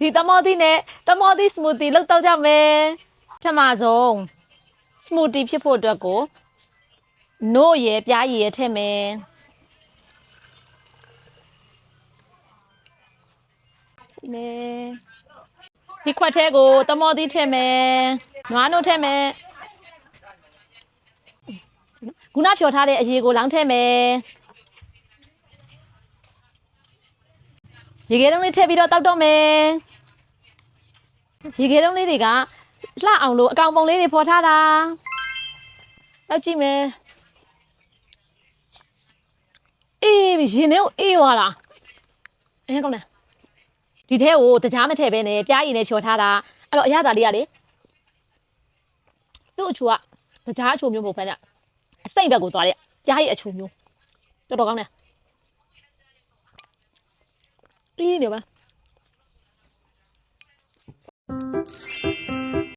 ဒီတမောသီးနဲ့တမောသီးစမူသီးလောက်တော့ကြမယ်ပထမဆုံးစမူသီးဖြစ်ဖို့အတွက်ကိုနို့ရယ်ပြားရည်ရယ်ထည့်မယ်ဒီခွက်ထဲကိုတမောသီးထည့်မယ်နွားနို့ထည့်မယ်ခုနဖြော်ထားတဲ့အရေကိုလောင်းထည့်မယ်ရေခဲတုံးလေးထည့်ပြီးတော့တောက်တော့မယ်ရေခဲတုံးလေးတွေကလှအောင်လို့အကောင်ပုံလေးတွေဖော်ထားတာတောက်ကြည့်မယ်အေးရင်ထဲကိုအေးသွားတာအဲကောင်းတယ်ဒီထဲကိုတကြားမထည့်ပဲနဲ့ပြားရည်နဲ့ဖြော်ထားတာအဲ့တော့အရသာလေးကလေသူ့အချိုကတကြားအချိုမျိုးမဟုတ်ဖ ೇನೆ အစိမ့်ဘက်ကိုသွားတဲ့ပြားရည်အချိုမျိုးတော်တော်ကောင်းတယ်ဒီနေပါ